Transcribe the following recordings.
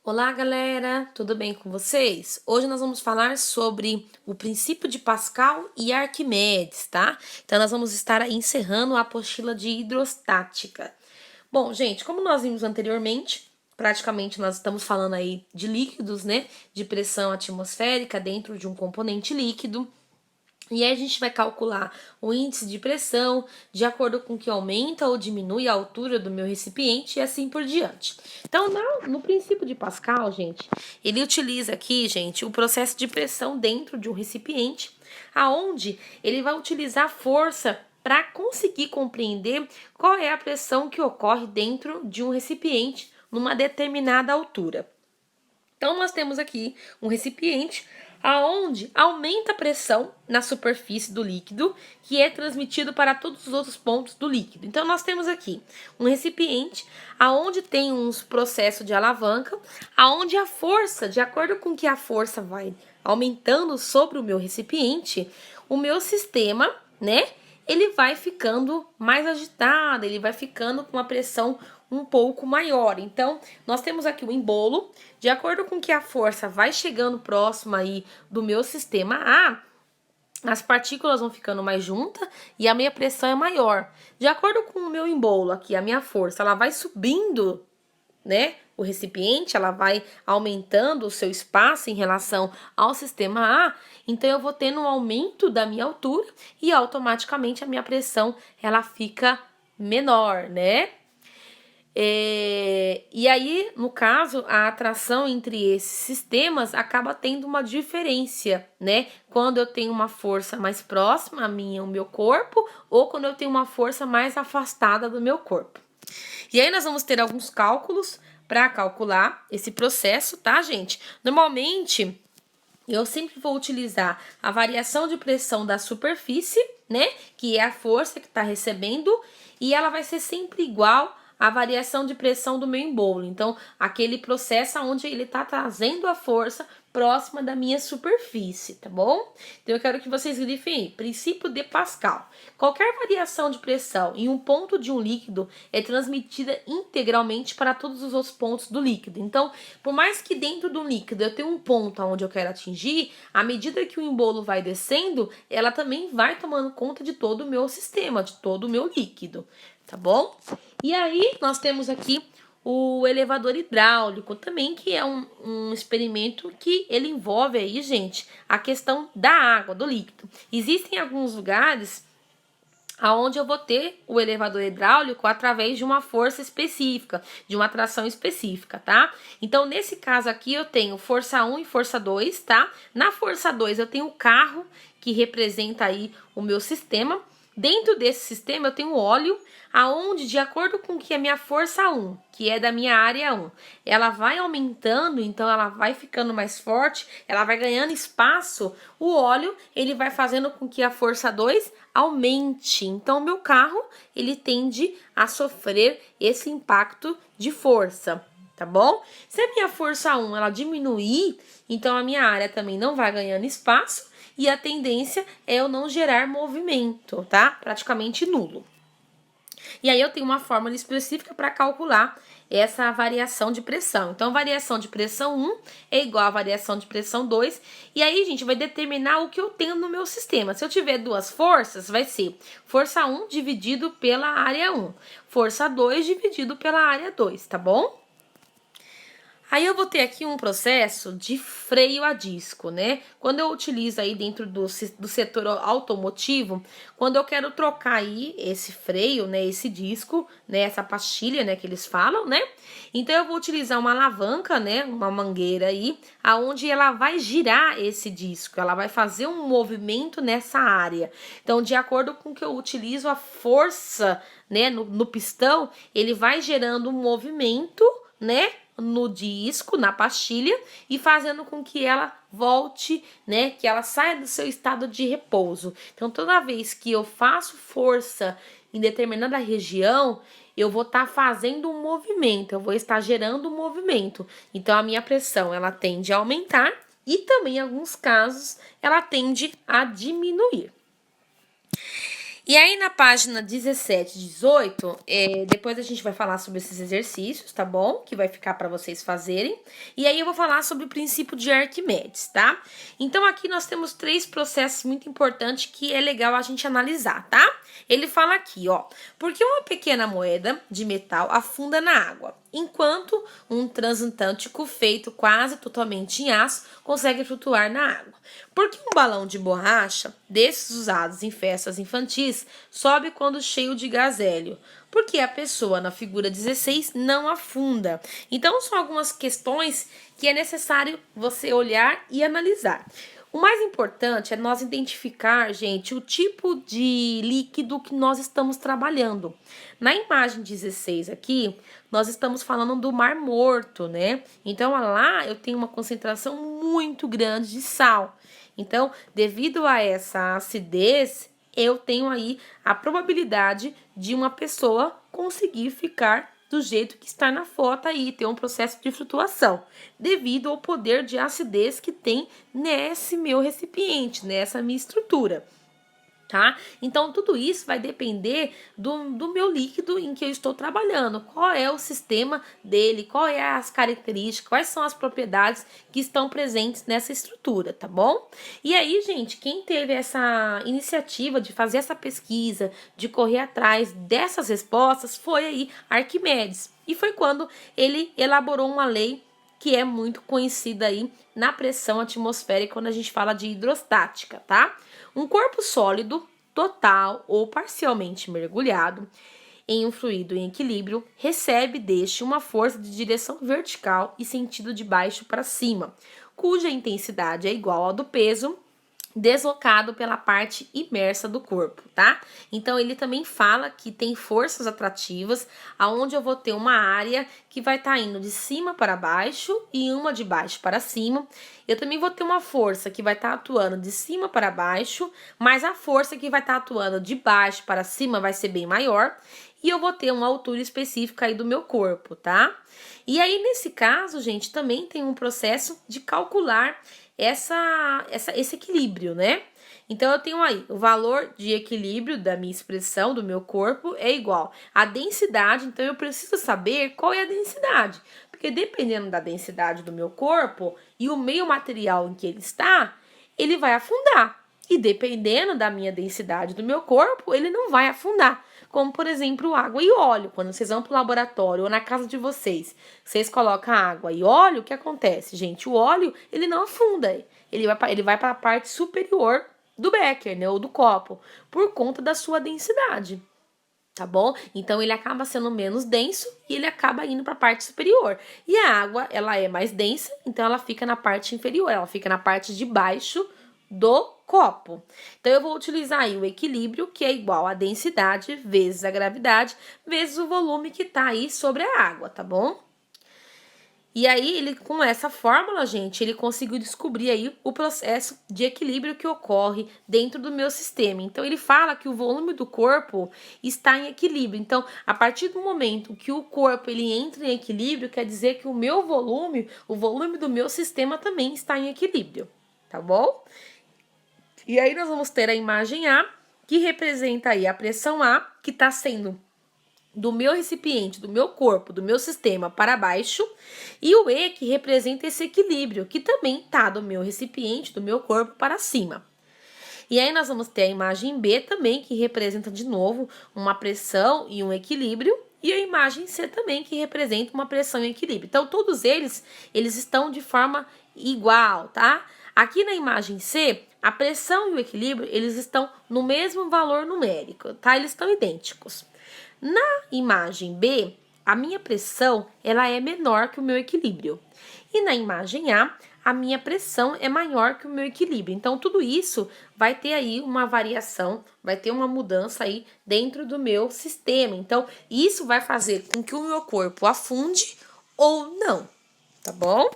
Olá, galera! Tudo bem com vocês? Hoje nós vamos falar sobre o princípio de Pascal e Arquimedes, tá? Então, nós vamos estar aí encerrando a apostila de hidrostática. Bom, gente, como nós vimos anteriormente, praticamente nós estamos falando aí de líquidos, né? De pressão atmosférica dentro de um componente líquido. E aí a gente vai calcular o índice de pressão de acordo com que aumenta ou diminui a altura do meu recipiente e assim por diante. Então, no princípio de Pascal, gente, ele utiliza aqui, gente, o processo de pressão dentro de um recipiente, aonde ele vai utilizar força para conseguir compreender qual é a pressão que ocorre dentro de um recipiente numa determinada altura. Então, nós temos aqui um recipiente aonde aumenta a pressão na superfície do líquido, que é transmitido para todos os outros pontos do líquido. Então, nós temos aqui um recipiente aonde tem uns processos de alavanca, aonde a força, de acordo com que a força vai aumentando sobre o meu recipiente, o meu sistema, né, ele vai ficando mais agitado, ele vai ficando com uma pressão um pouco maior. Então, nós temos aqui o embolo, de acordo com que a força vai chegando próxima aí do meu sistema A, as partículas vão ficando mais juntas e a minha pressão é maior. De acordo com o meu embolo aqui, a minha força, ela vai subindo, né? O recipiente, ela vai aumentando o seu espaço em relação ao sistema A, então eu vou tendo um aumento da minha altura e automaticamente a minha pressão, ela fica menor, né? E aí, no caso, a atração entre esses sistemas acaba tendo uma diferença, né? Quando eu tenho uma força mais próxima a mim, ao meu corpo, ou quando eu tenho uma força mais afastada do meu corpo. E aí nós vamos ter alguns cálculos para calcular esse processo, tá, gente? Normalmente, eu sempre vou utilizar a variação de pressão da superfície, né? Que é a força que está recebendo, e ela vai ser sempre igual à variação de pressão do meu embolo. Então, aquele processo onde ele está trazendo a força próxima da minha superfície, tá bom? Então, eu quero que vocês grifem aí, princípio de Pascal. Qualquer variação de pressão em um ponto de um líquido é transmitida integralmente para todos os outros pontos do líquido. Então, por mais que dentro do líquido eu tenha um ponto onde eu quero atingir, à medida que o embolo vai descendo, ela também vai tomando conta de todo o meu sistema, de todo o meu líquido, tá bom? E aí, nós temos aqui o elevador hidráulico também, que é um experimento que ele envolve aí, gente, a questão da água, do líquido. Existem alguns lugares aonde eu vou ter o elevador hidráulico através de uma força específica, de uma tração específica, tá? Então, nesse caso aqui, eu tenho força 1 e força 2, tá? Na força 2, eu tenho o carro, que representa aí o meu sistema. Dentro desse sistema, eu tenho óleo, aonde, de acordo com que a minha força 1, que é da minha área 1, ela vai aumentando, então ela vai ficando mais forte, ela vai ganhando espaço, o óleo, ele vai fazendo com que a força 2 aumente. Então, o meu carro, ele tende a sofrer esse impacto de força, tá bom? Se a minha força 1, ela diminuir, então a minha área também não vai ganhando espaço e a tendência é eu não gerar movimento, tá? Praticamente nulo. E aí eu tenho uma fórmula específica para calcular essa variação de pressão. Então, variação de pressão 1 é igual a variação de pressão 2. E aí, gente, vai determinar o que eu tenho no meu sistema. Se eu tiver duas forças, vai ser força 1 dividido pela área 1. Força 2 dividido pela área 2, tá bom? Aí eu vou ter aqui um processo de freio a disco, né? Quando eu utilizo aí dentro do setor automotivo, quando eu quero trocar aí esse freio, né? Esse disco, né? Essa pastilha, né? Que eles falam, né? Então eu vou utilizar uma alavanca, né? Uma mangueira aí, aonde ela vai girar esse disco, ela vai fazer um movimento nessa área. Então, de acordo com que eu utilizo a força, né? No pistão, ele vai gerando um movimento, né? No disco, na pastilha, e fazendo com que ela volte, né, que ela saia do seu estado de repouso. Então, toda vez que eu faço força em determinada região, eu vou estar fazendo um movimento, eu vou estar gerando um movimento. Então, a minha pressão, ela tende a aumentar e também, em alguns casos, ela tende a diminuir. E aí na página 17 e 18, depois a gente vai falar sobre esses exercícios, tá bom? Que vai ficar para vocês fazerem. E aí eu vou falar sobre o princípio de Arquimedes, tá? Então aqui nós temos 3 processos muito importantes que é legal a gente analisar, tá? Ele fala aqui, ó, porque uma pequena moeda de metal afunda na água, enquanto um transatlântico feito quase totalmente em aço consegue flutuar na água. Porque um balão de borracha, desses usados em festas infantis, sobe quando cheio de gás hélio? Porque a pessoa na figura 16 não afunda. Então, são algumas questões que é necessário você olhar e analisar. O mais importante é nós identificar, gente, o tipo de líquido que nós estamos trabalhando. Na imagem 16 aqui, nós estamos falando do Mar Morto, né? Então, lá eu tenho uma concentração muito grande de sal. Então, devido a essa acidez, eu tenho aí a probabilidade de uma pessoa conseguir ficar do jeito que está na foto aí, ter um processo de flutuação, devido ao poder de acidez que tem nesse meu recipiente, nessa minha estrutura. Tá? Então, tudo isso vai depender do meu líquido em que eu estou trabalhando. Qual é o sistema dele, qual é as características, quais são as propriedades que estão presentes nessa estrutura, tá bom? E aí, gente, quem teve essa iniciativa de fazer essa pesquisa, de correr atrás dessas respostas, foi aí Arquimedes. E foi quando ele elaborou uma lei que é muito conhecida aí na pressão atmosférica quando a gente fala de hidrostática, tá? Um corpo sólido, total ou parcialmente mergulhado em um fluido em equilíbrio, recebe deste uma força de direção vertical e sentido de baixo para cima, cuja intensidade é igual ao do peso deslocado pela parte imersa do corpo, tá? Então ele também fala que tem forças atrativas, aonde eu vou ter uma área que vai estar indo de cima para baixo e uma de baixo para cima. Eu também vou ter uma força que vai estar atuando de cima para baixo, mas a força que vai estar atuando de baixo para cima vai ser bem maior. E eu vou ter uma altura específica aí do meu corpo, tá? E aí, nesse caso, gente, também tem um processo de calcular esse equilíbrio, né? Então, eu tenho aí o valor de equilíbrio da minha expressão, do meu corpo, é igual à densidade. Então, eu preciso saber qual é a densidade. Porque dependendo da densidade do meu corpo e o meio material em que ele vai afundar. E dependendo da minha densidade do meu corpo, ele não vai afundar. Como, por exemplo, água e óleo. Quando vocês vão para o laboratório ou na casa de vocês, vocês colocam água e óleo, o que acontece, gente? O óleo, ele não afunda. Ele vai para a parte superior do becker, né, ou do copo, por conta da sua densidade. Tá bom? Então, ele acaba sendo menos denso e ele acaba indo para a parte superior. E a água, ela é mais densa, então ela fica na parte inferior, ela fica na parte de baixo do copo. Então, eu vou utilizar aí o equilíbrio, que é igual a densidade vezes a gravidade, vezes o volume que tá aí sobre a água, tá bom? E aí, ele, com essa fórmula, gente, ele conseguiu descobrir aí o processo de equilíbrio que ocorre dentro do meu sistema. Então, ele fala que o volume do corpo está em equilíbrio. Então, a partir do momento que o corpo ele entra em equilíbrio, quer dizer que o meu volume, o volume do meu sistema também está em equilíbrio, tá bom? E aí, nós vamos ter a imagem A, que representa aí a pressão A, que está sendo do meu recipiente, do meu corpo, do meu sistema para baixo, e o E que representa esse equilíbrio, que também está do meu recipiente, do meu corpo para cima. E aí nós vamos ter a imagem B também, que representa de novo uma pressão e um equilíbrio, e a imagem C também, que representa uma pressão e equilíbrio. Então, todos eles estão de forma igual, tá? Aqui na imagem C, a pressão e o equilíbrio, eles estão no mesmo valor numérico, tá? Eles estão idênticos. Na imagem B, a minha pressão ela é menor que o meu equilíbrio. E na imagem A minha pressão é maior que o meu equilíbrio. Então, tudo isso vai ter aí uma variação, vai ter uma mudança aí dentro do meu sistema. Então, isso vai fazer com que o meu corpo afunde ou não, tá bom?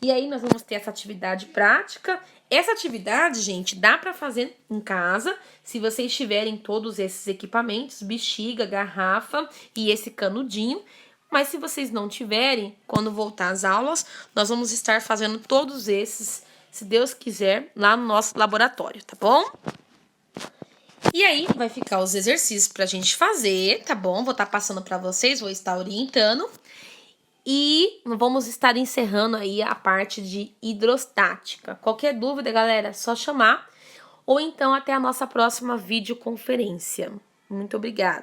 E aí, nós vamos ter essa atividade prática. Essa atividade, gente, dá para fazer em casa, se vocês tiverem todos esses equipamentos, bexiga, garrafa e esse canudinho. Mas se vocês não tiverem, quando voltar às aulas, nós vamos estar fazendo todos esses, se Deus quiser, lá no nosso laboratório, tá bom? E aí, vai ficar os exercícios pra gente fazer, tá bom? Vou estar passando pra vocês, vou estar orientando. E vamos estar encerrando aí a parte de hidrostática. Qualquer dúvida, galera, é só chamar. Ou então até a nossa próxima videoconferência. Muito obrigada.